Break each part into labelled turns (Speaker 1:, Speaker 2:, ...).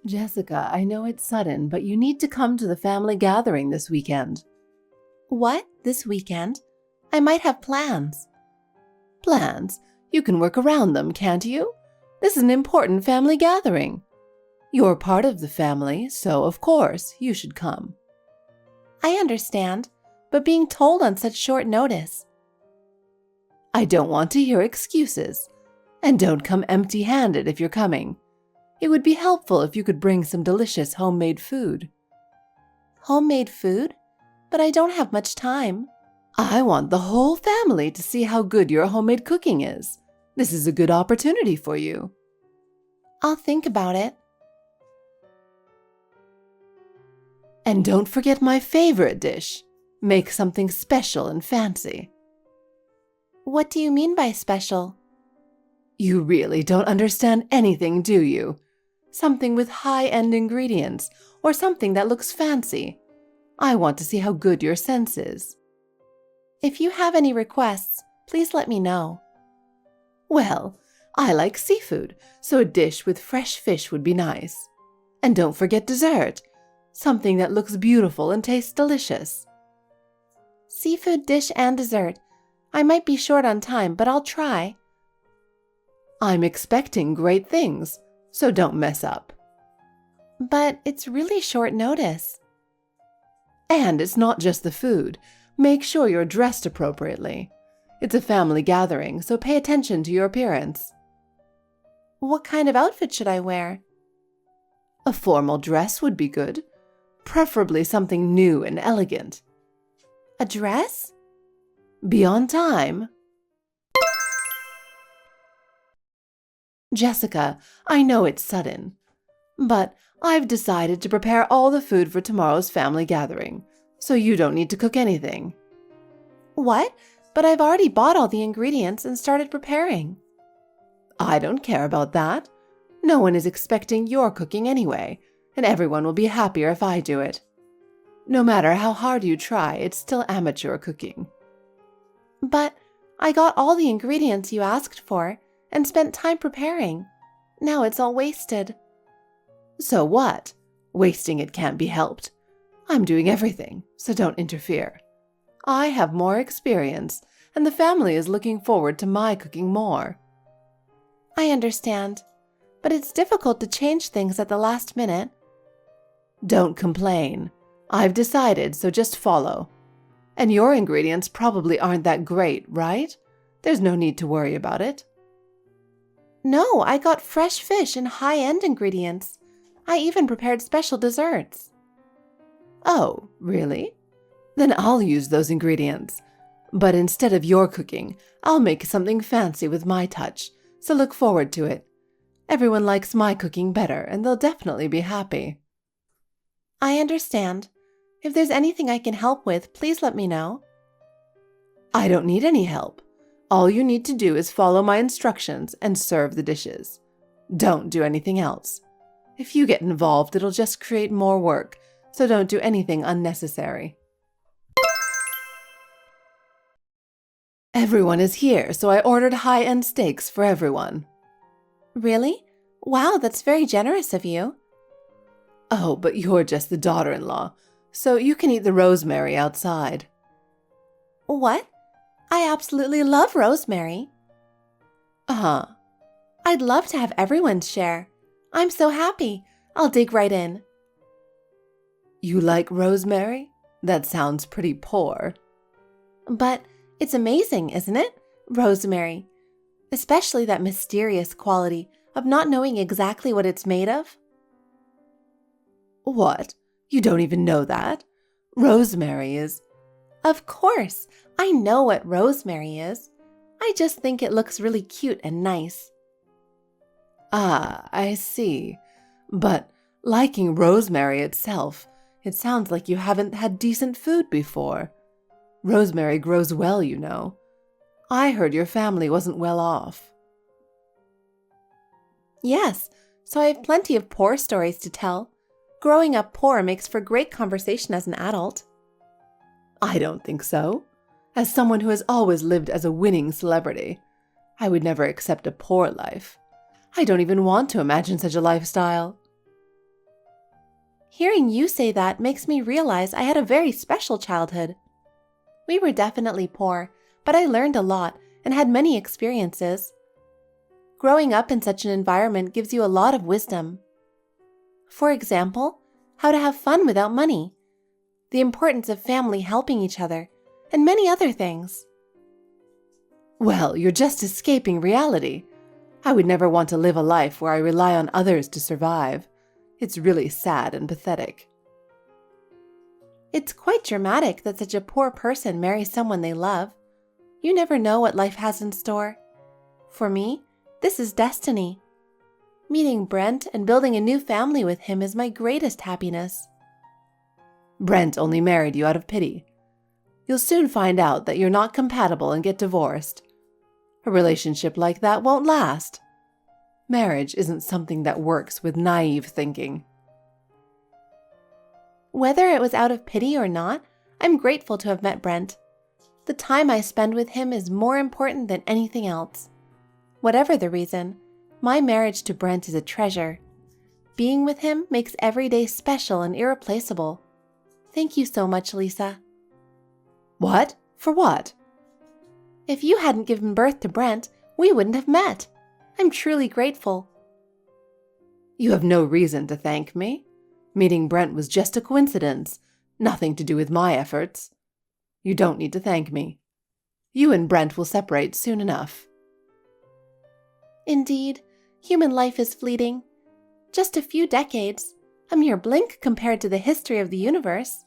Speaker 1: Jessica, I know it's sudden, but you need to come to the family gathering this weekend.
Speaker 2: What? This weekend? I might have plans.
Speaker 1: Plans? You can work around them, can't you? This is an important family gathering. You're part of the family, so of course you should come.
Speaker 2: I understand, but being told on such short notice.
Speaker 1: I don't want to hear excuses. And don't come empty-handed if you're coming. It would be helpful if you could bring some delicious homemade food.
Speaker 2: Homemade food? But I don't have much time.
Speaker 1: I want the whole family to see how good your homemade cooking is. This is a good opportunity for you.
Speaker 2: I'll think about it.
Speaker 1: And don't forget my favorite dish. Make something special and fancy.
Speaker 2: What do you mean by special?
Speaker 1: You really don't understand anything, do you? Something with high-end ingredients, or something that looks fancy. I want to see how good your sense is.
Speaker 2: If you have any requests, please let me know.
Speaker 1: Well, I like seafood, so a dish with fresh fish would be nice. And don't forget dessert. Something that looks beautiful and tastes delicious.
Speaker 2: Seafood dish and dessert. I might be short on time, but I'll try.
Speaker 1: I'm expecting great things, so don't mess up.
Speaker 2: But it's really short notice.
Speaker 1: And it's not just the food. Make sure you're dressed appropriately. It's a family gathering, so pay attention to your appearance.
Speaker 2: What kind of outfit should I wear?
Speaker 1: A formal dress would be good. Preferably something new and elegant.
Speaker 2: A dress?
Speaker 1: Be on time. Jessica, I know it's sudden, but I've decided to prepare all the food for tomorrow's family gathering, so you don't need to cook anything.
Speaker 2: What? But I've already bought all the ingredients and started preparing.
Speaker 1: I don't care about that. No one is expecting your cooking anyway, and everyone will be happier if I do it. No matter how hard you try, it's still amateur cooking.
Speaker 2: But I got all the ingredients you asked for and spent time preparing. Now it's all wasted.
Speaker 1: So what? Wasting it can't be helped. I'm doing everything, so don't interfere. I have more experience, and the family is looking forward to my cooking more.
Speaker 2: I understand, but it's difficult to change things at the last minute.
Speaker 1: Don't complain. I've decided, so just follow. And your ingredients probably aren't that great, right? There's no need to worry about it.
Speaker 2: No, I got fresh fish and high-end ingredients. I even prepared special desserts.
Speaker 1: Oh, really? Then I'll use those ingredients. But instead of your cooking, I'll make something fancy with my touch, so look forward to it. Everyone likes my cooking better, and they'll definitely be happy.
Speaker 2: I understand. If there's anything I can help with, please let me know.
Speaker 1: I don't need any help. All you need to do is follow my instructions and serve the dishes. Don't do anything else. If you get involved, it'll just create more work, so don't do anything unnecessary. Everyone is here, so I ordered high-end steaks for everyone.
Speaker 2: Really? Wow, that's very generous of you.
Speaker 1: Oh, but you're just the daughter-in-law, so you can eat the rosemary outside.
Speaker 2: What? I absolutely love rosemary.
Speaker 1: Uh-huh.
Speaker 2: I'd love to have everyone share. I'm so happy. I'll dig right in.
Speaker 1: You like rosemary? That sounds pretty poor.
Speaker 2: But it's amazing, isn't it? Rosemary. Especially that mysterious quality of not knowing exactly what it's made of.
Speaker 1: What? You don't even know that? Rosemary is...
Speaker 2: Of course, I know what rosemary is. I just think it looks really cute and nice.
Speaker 1: Ah, I see. But liking rosemary itself, it sounds like you haven't had decent food before. Rosemary grows well, you know. I heard your family wasn't well off.
Speaker 2: Yes, so I have plenty of poor stories to tell. Growing up poor makes for great conversation as an adult.
Speaker 1: I don't think so. As someone who has always lived as a winning celebrity, I would never accept a poor life. I don't even want to imagine such a lifestyle.
Speaker 2: Hearing you say that makes me realize I had a very special childhood. We were definitely poor, but I learned a lot and had many experiences. Growing up in such an environment gives you a lot of wisdom. For example, how to have fun without money, the importance of family helping each other, and many other things.
Speaker 1: Well, you're just escaping reality. I would never want to live a life where I rely on others to survive. It's really sad and pathetic.
Speaker 2: It's quite dramatic that such a poor person marries someone they love. You never know what life has in store. For me, this is destiny. Meeting Brent and building a new family with him is my greatest happiness.
Speaker 1: Brent only married you out of pity. You'll soon find out that you're not compatible and get divorced. A relationship like that won't last. Marriage isn't something that works with naive thinking.
Speaker 2: Whether it was out of pity or not, I'm grateful to have met Brent. The time I spend with him is more important than anything else. Whatever the reason, my marriage to Brent is a treasure. Being with him makes every day special and irreplaceable. Thank you so much, Lisa.
Speaker 1: What? For what?
Speaker 2: If you hadn't given birth to Brent, we wouldn't have met. I'm truly grateful.
Speaker 1: You have no reason to thank me. Meeting Brent was just a coincidence, nothing to do with my efforts. You don't need to thank me. You and Brent will separate soon enough.
Speaker 2: Indeed, human life is fleeting. Just a few decades, a mere blink compared to the history of the universe.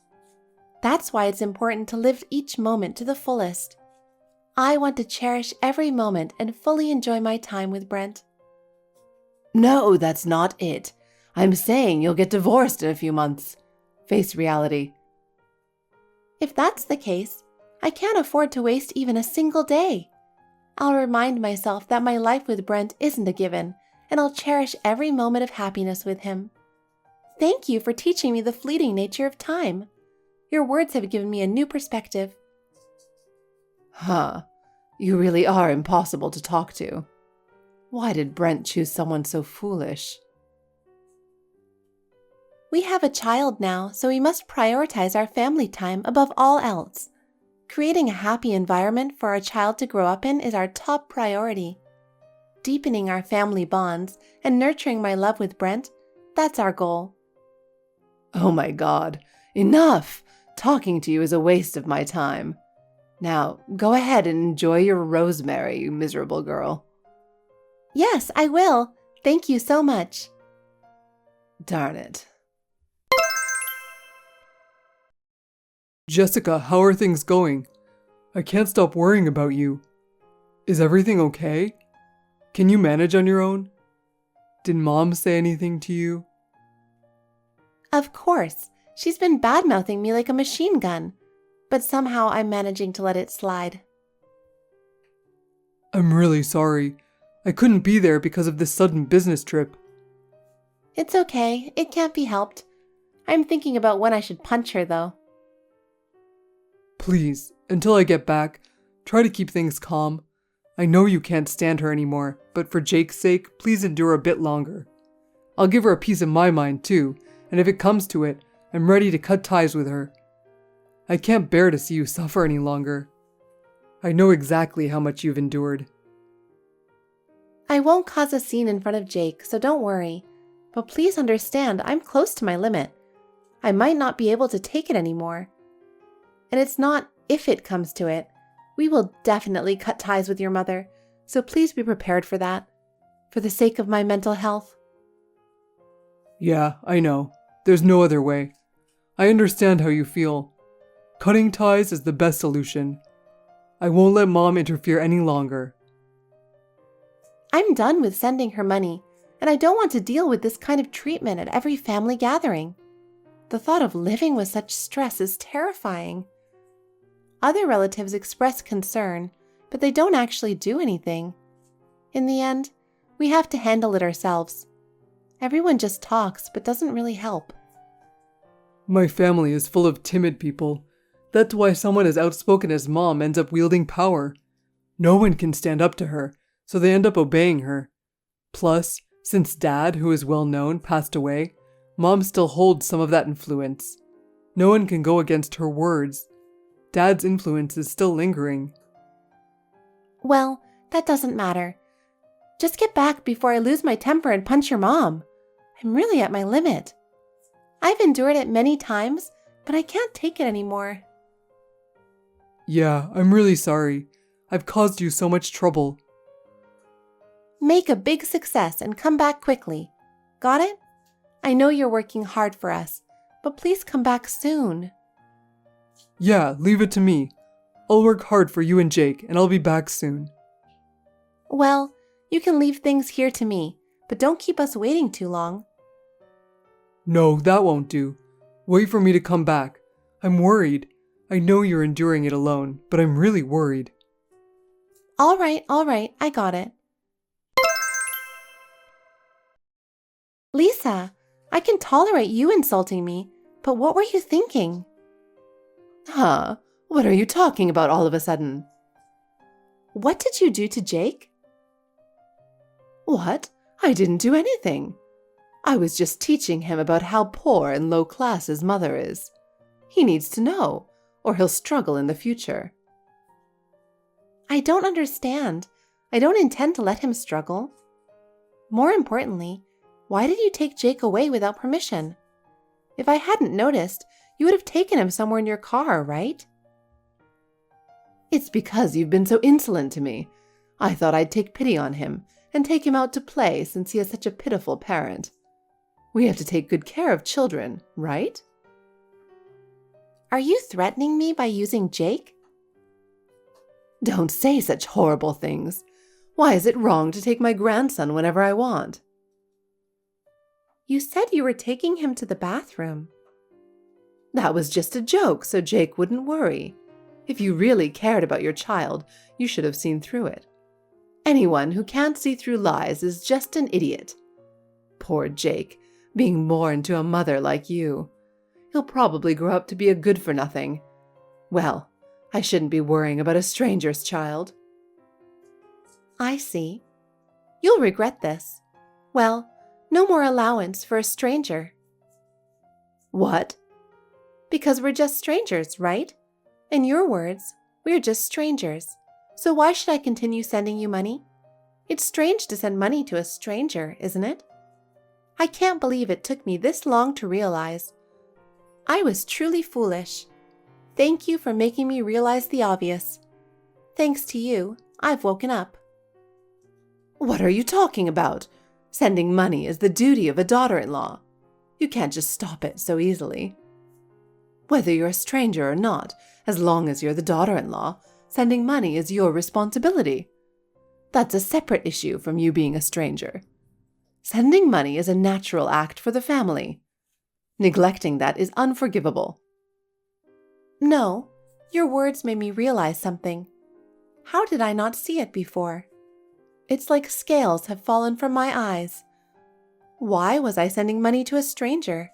Speaker 2: That's why it's important to live each moment to the fullest. I want to cherish every moment and fully enjoy my time with Brent.
Speaker 1: No, that's not it. I'm saying you'll get divorced in a few months. Face reality.
Speaker 2: If that's the case, I can't afford to waste even a single day. I'll remind myself that my life with Brent isn't a given, and I'll cherish every moment of happiness with him. Thank you for teaching me the fleeting nature of time. Your words have given me a new perspective.
Speaker 1: Huh. You really are impossible to talk to. Why did Brent choose someone so foolish?
Speaker 2: We have a child now, so we must prioritize our family time above all else. Creating a happy environment for our child to grow up in is our top priority. Deepening our family bonds and nurturing my love with Brent, that's our goal.
Speaker 1: Oh my God. Enough! Talking to you is a waste of my time. Now, go ahead and enjoy your rosemary, you miserable girl.
Speaker 2: Yes, I will. Thank you so much.
Speaker 1: Darn it.
Speaker 3: Jessica, how are things going? I can't stop worrying about you. Is everything okay? Can you manage on your own? Did Mom say anything to you?
Speaker 2: Of course. She's been bad-mouthing me like a machine gun, but somehow I'm managing to let it slide.
Speaker 3: I'm really sorry. I couldn't be there because of this sudden business trip.
Speaker 2: It's okay. It can't be helped. I'm thinking about when I should punch her, though.
Speaker 3: Please, until I get back, try to keep things calm. I know you can't stand her anymore, but for Jake's sake, please endure a bit longer. I'll give her a piece of my mind too, and if it comes to it, I'm ready to cut ties with her. I can't bear to see you suffer any longer. I know exactly how much you've endured.
Speaker 2: I won't cause a scene in front of Jake, so don't worry. But please understand, I'm close to my limit. I might not be able to take it anymore. And it's not if it comes to it. We will definitely cut ties with your mother, so please be prepared for that, for the sake of my mental health.
Speaker 3: Yeah, I know. There's no other way. I understand how you feel. Cutting ties is the best solution. I won't let Mom interfere any longer.
Speaker 2: I'm done with sending her money, and I don't want to deal with this kind of treatment at every family gathering. The thought of living with such stress is terrifying. Other relatives express concern, but they don't actually do anything. In the end, we have to handle it ourselves. Everyone just talks, but doesn't really help.
Speaker 3: My family is full of timid people. That's why someone as outspoken as Mom ends up wielding power. No one can stand up to her, so they end up obeying her. Plus, since Dad, who is well known, passed away, Mom still holds some of that influence. No one can go against her words. Dad's influence is still lingering.
Speaker 2: Well, that doesn't matter. Just get back before I lose my temper and punch your mom. I'm really at my limit. I've endured it many times, but I can't take it anymore.
Speaker 3: Yeah, I'm really sorry. I've caused you so much trouble.
Speaker 2: Make a big success and come back quickly. Got it? I know you're working hard for us, but please come back soon.
Speaker 3: Yeah, leave it to me. I'll work hard for you and Jake, and I'll be back soon.
Speaker 2: Well, you can leave things here to me, but don't keep us waiting too long.
Speaker 3: No, that won't do. Wait for me to come back. I'm worried. I know you're enduring it alone, but I'm really worried.
Speaker 2: All right, I got it. Lisa, I can tolerate you insulting me, but what were you thinking?
Speaker 1: Huh? What are you talking about all of a sudden?
Speaker 2: What did you do to Jake?
Speaker 1: What? I didn't do anything. I was just teaching him about how poor and low class his mother is. He needs to know, or he'll struggle in the future.
Speaker 2: I don't understand. I don't intend to let him struggle. More importantly, why did you take Jake away without permission? If I hadn't noticed, you would have taken him somewhere in your car, right?
Speaker 1: It's because you've been so insolent to me. I thought I'd take pity on him and take him out to play since he has such a pitiful parent. We have to take good care of children, right?
Speaker 2: Are you threatening me by using Jake?
Speaker 1: Don't say such horrible things. Why is it wrong to take my grandson whenever I want?
Speaker 2: You said you were taking him to the bathroom.
Speaker 1: That was just a joke, so Jake wouldn't worry. If you really cared about your child, you should have seen through it. Anyone who can't see through lies is just an idiot. Poor Jake, being born to a mother like you. He'll probably grow up to be a good-for-nothing. Well, I shouldn't be worrying about a stranger's child.
Speaker 2: I see. You'll regret this. Well, no more allowance for a stranger.
Speaker 1: What?
Speaker 2: Because we're just strangers, right? In your words, we're just strangers. So why should I continue sending you money? It's strange to send money to a stranger, isn't it? I can't believe it took me this long to realize. I was truly foolish. Thank you for making me realize the obvious. Thanks to you, I've woken up.
Speaker 1: What are you talking about? Sending money is the duty of a daughter-in-law. You can't just stop it so easily. Whether you're a stranger or not, as long as you're the daughter-in-law, sending money is your responsibility. That's a separate issue from you being a stranger. Sending money is a natural act for the family. Neglecting that is unforgivable.
Speaker 2: No, your words made me realize something. How did I not see it before? It's like scales have fallen from my eyes. Why was I sending money to a stranger?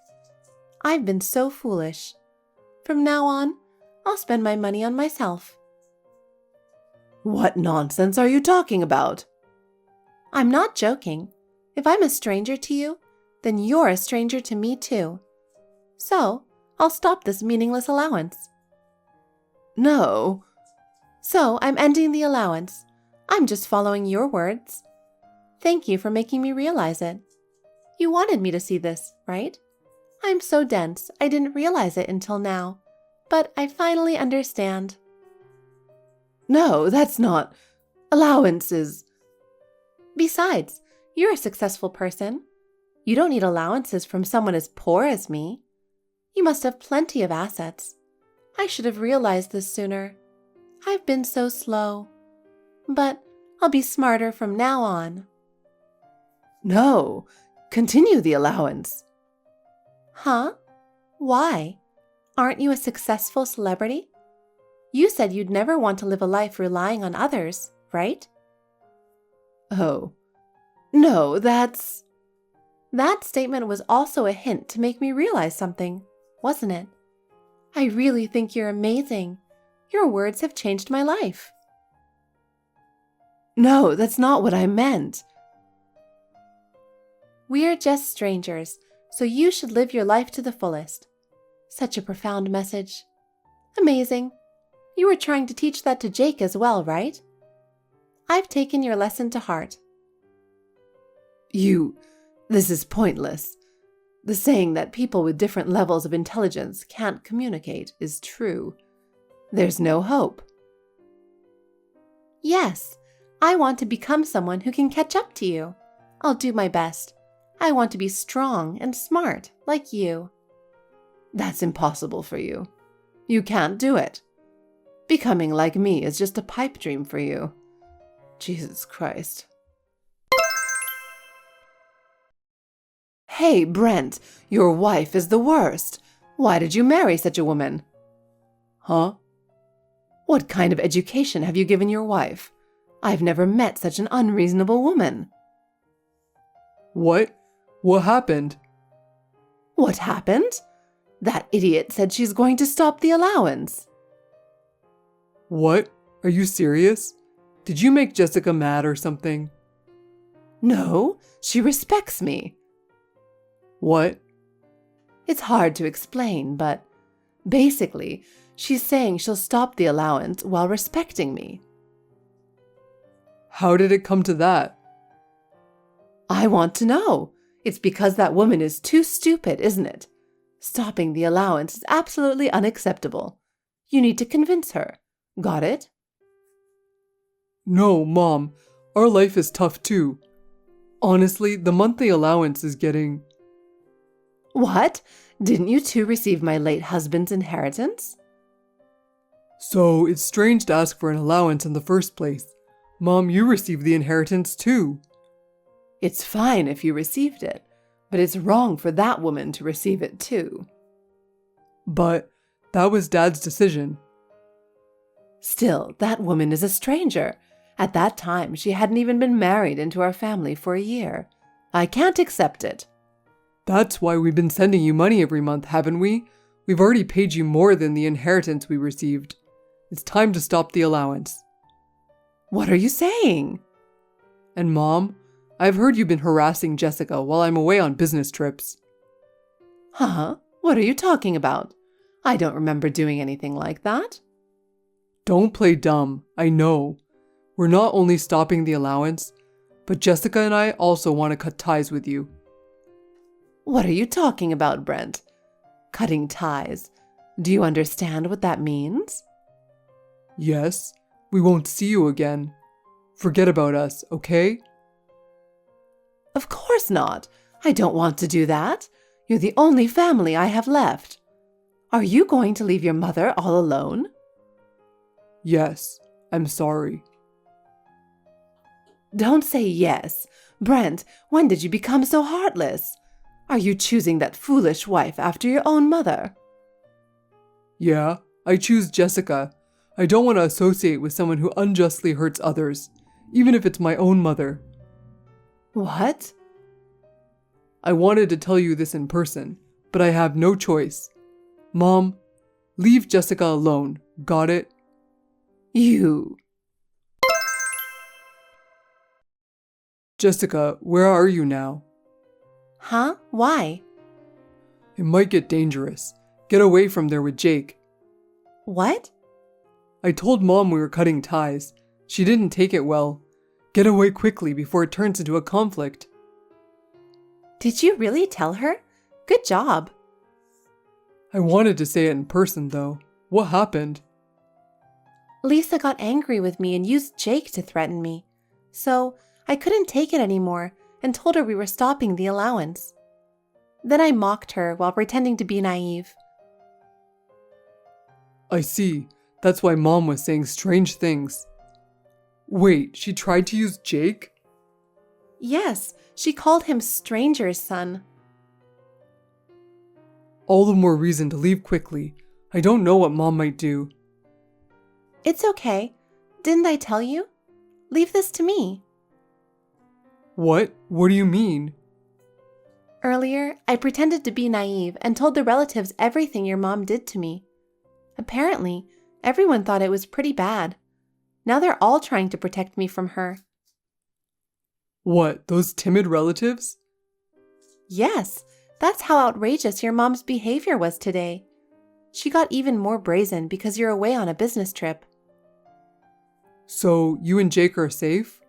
Speaker 2: I've been so foolish. From now on, I'll spend my money on myself.
Speaker 1: What nonsense are you talking about?
Speaker 2: I'm not joking. If I'm a stranger to you, then you're a stranger to me too. So, I'll stop this meaningless allowance.
Speaker 1: No.
Speaker 2: So, I'm ending the allowance. I'm just following your words. Thank you for making me realize it. You wanted me to see this, right? I'm so dense, I didn't realize it until now. But I finally understand.
Speaker 1: No, that's not. Allowances.
Speaker 2: Besides, you're a successful person. You don't need allowances from someone as poor as me. You must have plenty of assets. I should have realized this sooner. I've been so slow. But I'll be smarter from now on.
Speaker 1: No, continue the allowance.
Speaker 2: Huh? Why? Aren't you a successful celebrity? You said you'd never want to live a life relying on others, right?
Speaker 1: Oh, no, that's...
Speaker 2: That statement was also a hint to make me realize something, wasn't it? I really think you're amazing. Your words have changed my life.
Speaker 1: No, that's not what I meant.
Speaker 2: We're just strangers, so you should live your life to the fullest. Such a profound message. Amazing. You were trying to teach that to Jake as well, right? I've taken your lesson to heart.
Speaker 1: This is pointless. The saying that people with different levels of intelligence can't communicate is true. There's no hope.
Speaker 2: Yes, I want to become someone who can catch up to you. I'll do my best. I want to be strong and smart like you.
Speaker 1: That's impossible for you. You can't do it. Becoming like me is just a pipe dream for you. Jesus Christ. Hey, Brent, your wife is the worst. Why did you marry such a woman? Huh? What kind of education have you given your wife? I've never met such an unreasonable woman.
Speaker 3: What? What happened?
Speaker 1: What happened? That idiot said she's going to stop the allowance.
Speaker 3: What? Are you serious? Did you make Jessica mad or something?
Speaker 1: No, she respects me.
Speaker 3: What?
Speaker 1: It's hard to explain, but basically, she's saying she'll stop the allowance while respecting me.
Speaker 3: How did it come to that?
Speaker 1: I want to know. It's because that woman is too stupid, isn't it? Stopping the allowance is absolutely unacceptable. You need to convince her. Got it?
Speaker 3: No, Mom. Our life is tough too. Honestly, the monthly allowance is getting...
Speaker 1: What? Didn't you two receive my late husband's inheritance?
Speaker 3: So, it's strange to ask for an allowance in the first place. Mom, you received the inheritance too.
Speaker 1: It's fine if you received it, but it's wrong for that woman to receive it too.
Speaker 3: But that was Dad's decision.
Speaker 1: Still, that woman is a stranger. At that time, she hadn't even been married into our family for a year. I can't accept it.
Speaker 3: That's why we've been sending you money every month, haven't we? We've already paid you more than the inheritance we received. It's time to stop the allowance.
Speaker 1: What are you saying?
Speaker 3: And Mom, I've heard you've been harassing Jessica while I'm away on business trips.
Speaker 1: Huh? What are you talking about? I don't remember doing anything like that.
Speaker 3: Don't play dumb, I know. We're not only stopping the allowance, but Jessica and I also want to cut ties with you.
Speaker 1: What are you talking about, Brent? Cutting ties. Do you understand what that means?
Speaker 3: Yes, we won't see you again. Forget about us, okay?
Speaker 1: Of course not. I don't want to do that. You're the only family I have left. Are you going to leave your mother all alone?
Speaker 3: Yes, I'm sorry.
Speaker 1: Don't say yes. Brent, when did you become so heartless? Are you choosing that foolish wife after your own mother?
Speaker 3: Yeah, I choose Jessica. I don't want to associate with someone who unjustly hurts others, even if it's my own mother.
Speaker 1: What?
Speaker 3: I wanted to tell you this in person, but I have no choice. Mom, leave Jessica alone. Got it?
Speaker 1: You.
Speaker 3: Jessica, where are you now?
Speaker 2: Huh? Why?
Speaker 3: It might get dangerous. Get away from there with Jake.
Speaker 2: What?
Speaker 3: I told Mom we were cutting ties. She didn't take it well. Get away quickly before it turns into a conflict.
Speaker 2: Did you really tell her? Good job.
Speaker 3: I wanted to say it in person, though. What happened?
Speaker 2: Lisa got angry with me and used Jake to threaten me. So I couldn't take it anymore and told her we were stopping the allowance. Then I mocked her while pretending to be naive.
Speaker 3: I see. That's why Mom was saying strange things. Wait, she tried to use Jake?
Speaker 2: Yes, she called him stranger's son.
Speaker 3: All the more reason to leave quickly. I don't know what Mom might do.
Speaker 2: It's okay. Didn't I tell you? Leave this to me.
Speaker 3: What? What do you mean?
Speaker 2: Earlier, I pretended to be naive and told the relatives everything your mom did to me. Apparently, everyone thought it was pretty bad. Now they're all trying to protect me from her.
Speaker 3: What, those timid relatives?
Speaker 2: Yes, That's how outrageous your mom's behavior was today. She got even more brazen because you're away on a business trip.
Speaker 3: So you and Jake are safe?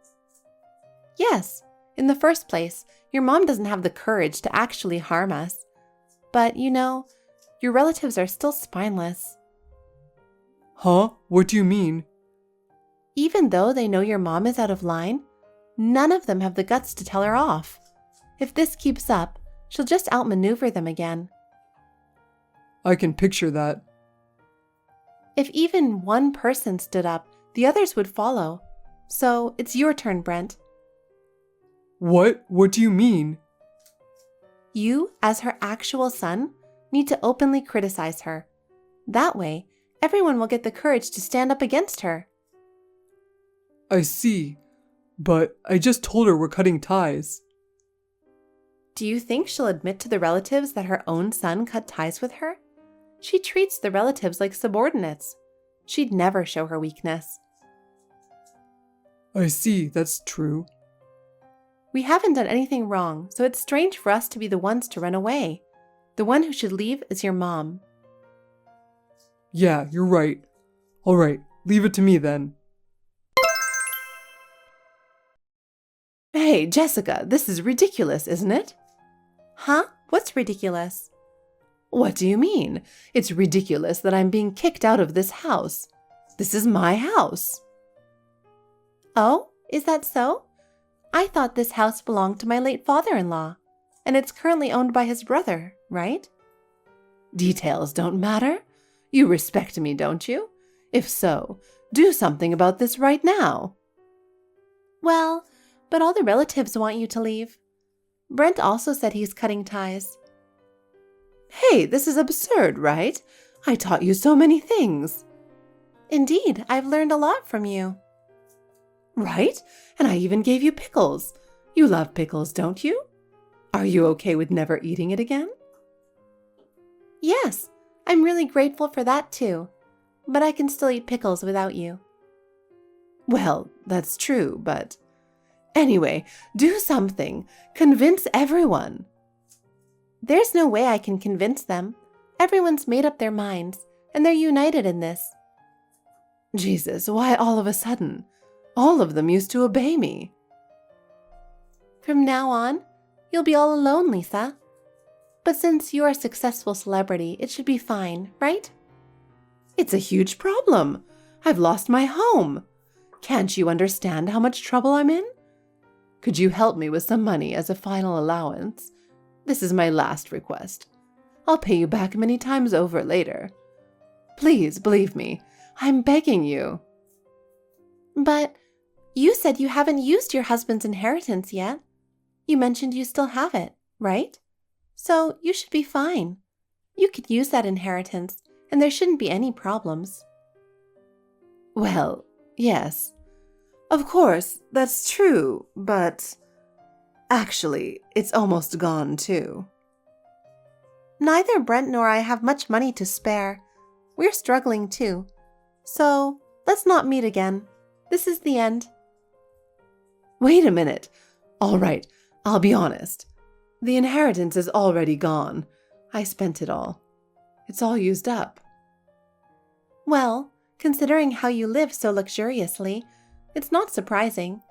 Speaker 2: Yes, in the first place, your mom doesn't have the courage to actually harm us. But, your relatives are still spineless.
Speaker 3: Huh? What do you mean?
Speaker 2: Even though they know your mom is out of line, none of them have the guts to tell her off. If this keeps up, she'll just outmaneuver them again.
Speaker 3: I can picture that.
Speaker 2: If even one person stood up, the others would follow. So it's your turn, Brent.
Speaker 3: What? What do you mean?
Speaker 2: You, as her actual son, need to openly criticize her. That way, everyone will get the courage to stand up against her.
Speaker 3: I see. But I just told her we're cutting ties.
Speaker 2: Do you think she'll admit to the relatives that her own son cut ties with her? She treats the relatives like subordinates. She'd never show her weakness.
Speaker 3: I see, that's true.
Speaker 2: We haven't done anything wrong, so it's strange for us to be the ones to run away. The one who should leave is your mom.
Speaker 3: Yeah, you're right. All right, leave it to me then.
Speaker 1: Hey, Jessica, this is ridiculous, isn't it?
Speaker 2: Huh? What's ridiculous?
Speaker 1: What do you mean? It's ridiculous that I'm being kicked out of this house. This is my house.
Speaker 2: Oh, is that so? I thought this house belonged to my late father-in-law, and it's currently owned by his brother, right?
Speaker 1: Details don't matter. You respect me, don't you? If so, do something about this right now.
Speaker 2: Well, but all the relatives want you to leave. Brent also said he's cutting ties.
Speaker 1: Hey, this is absurd, right? I taught you so many things.
Speaker 2: Indeed, I've learned a lot from you.
Speaker 1: Right? And I even gave you pickles. You love pickles, don't you? Are you okay with never eating it again?
Speaker 2: Yes, I'm really grateful for that too. But I can still eat pickles without you.
Speaker 1: Well, that's true, but... Anyway, do something. Convince everyone.
Speaker 2: There's no way I can convince them. Everyone's made up their minds, and they're united in this.
Speaker 1: Jesus, why all of a sudden? All of them used to obey me.
Speaker 2: From now on, you'll be all alone, Lisa. But since you're a successful celebrity, it should be fine, right?
Speaker 1: It's a huge problem. I've lost my home. Can't you understand how much trouble I'm in? Could you help me with some money as a final allowance? This is my last request. I'll pay you back many times over later. Please, believe me, I'm begging you.
Speaker 2: But you said you haven't used your husband's inheritance yet. You mentioned you still have it, right? So you should be fine. You could use that inheritance, and there shouldn't be any problems.
Speaker 1: Well, yes. Of course, that's true, but... Actually, it's almost gone, too.
Speaker 2: Neither Brent nor I have much money to spare. We're struggling, too. So, let's not meet again. This is the end.
Speaker 1: Wait a minute. All right, I'll be honest. The inheritance is already gone. I spent it all. It's all used up.
Speaker 2: Well, considering how you live so luxuriously, it's not surprising.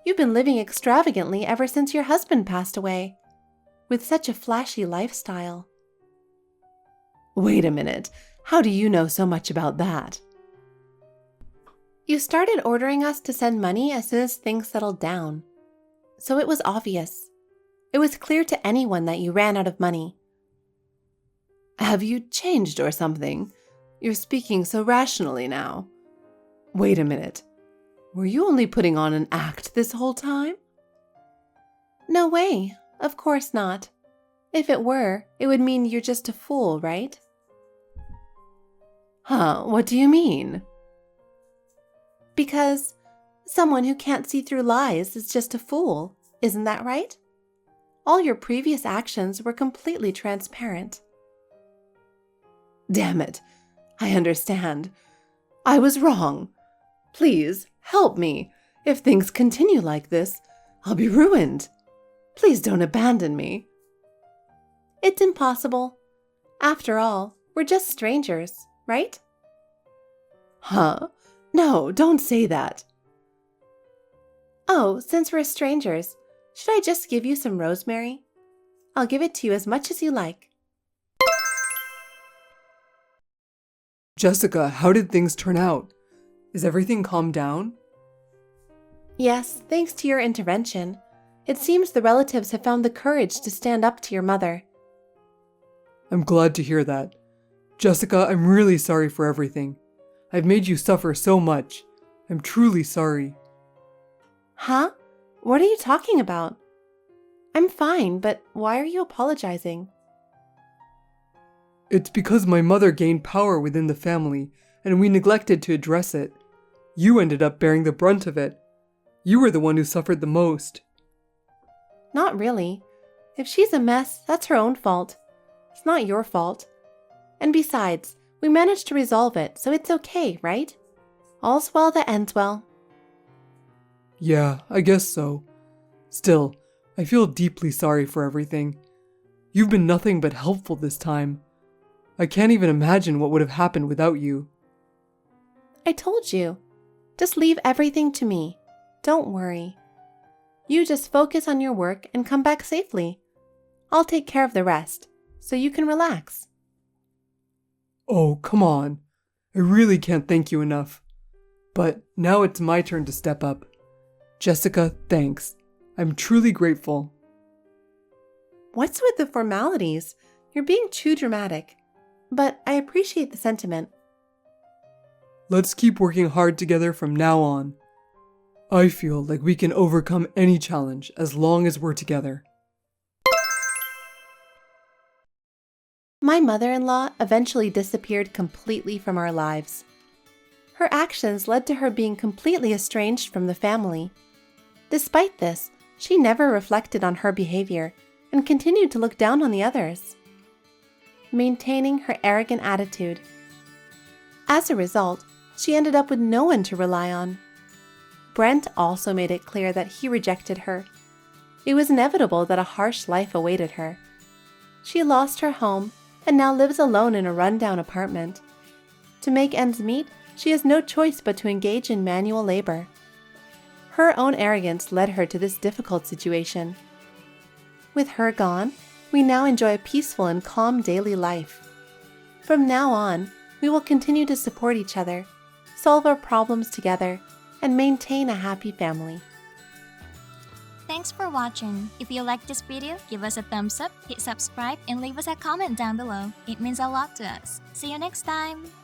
Speaker 2: You've been living extravagantly ever since your husband passed away, with such a flashy lifestyle.
Speaker 1: Wait a minute. How do you know so much about that?
Speaker 2: You started ordering us to send money as soon as things settled down. So it was obvious. It was clear to anyone that you ran out of money.
Speaker 1: Have you changed or something? You're speaking so rationally now. Wait a minute. Were you only putting on an act this whole time?
Speaker 2: No way. Of course not. If it were, it would mean you're just a fool, right?
Speaker 1: Huh, what do you mean?
Speaker 2: Because someone who can't see through lies is just a fool, isn't that right? All your previous actions were completely transparent.
Speaker 1: Damn it. I understand. I was wrong. Please, help me. If things continue like this, I'll be ruined. Please don't abandon me.
Speaker 2: It's impossible. After all, we're just strangers, right?
Speaker 1: Huh? No, don't say that.
Speaker 2: Oh, since we're strangers, should I just give you some rosemary? I'll give it to you as much as you like.
Speaker 3: Jessica, how did things turn out? Is everything calmed down?
Speaker 2: Yes, thanks to your intervention. It seems the relatives have found the courage to stand up to your mother.
Speaker 3: I'm glad to hear that. Jessica, I'm really sorry for everything. I've made you suffer so much. I'm truly sorry.
Speaker 2: Huh? What are you talking about? I'm fine, but why are you apologizing?
Speaker 3: It's because my mother gained power within the family, and we neglected to address it. You ended up bearing the brunt of it. You were the one who suffered the most.
Speaker 2: Not really. If she's a mess, that's her own fault. It's not your fault. And besides, we managed to resolve it, so it's okay, right? All's well that ends well.
Speaker 3: Yeah, I guess so. Still, I feel deeply sorry for everything. You've been nothing but helpful this time. I can't even imagine what would have happened without you.
Speaker 2: I told you. Just leave everything to me. Don't worry. You just focus on your work and come back safely. I'll take care of the rest, so you can relax.
Speaker 3: Oh, come on. I really can't thank you enough. But now it's my turn to step up. Jessica, thanks. I'm truly grateful.
Speaker 2: What's with the formalities? You're being too dramatic. But I appreciate the sentiment.
Speaker 3: Let's keep working hard together from now on. I feel like we can overcome any challenge as long as we're together.
Speaker 2: My mother-in-law eventually disappeared completely from our lives. Her actions led to her being completely estranged from the family. Despite this, she never reflected on her behavior and continued to look down on the others, maintaining her arrogant attitude. As a result, she ended up with no one to rely on. Brent also made it clear that he rejected her. It was inevitable that a harsh life awaited her. She lost her home and now lives alone in a rundown apartment. To make ends meet, she has no choice but to engage in manual labor. Her own arrogance led her to this difficult situation. With her gone, we now enjoy a peaceful and calm daily life. From now on, we will continue to support each other, solve our problems together, and maintain a happy family.
Speaker 4: Thanks for watching. If you liked this video, give us a thumbs up, hit subscribe, and leave us a comment down below. It means a lot to us. See you next time!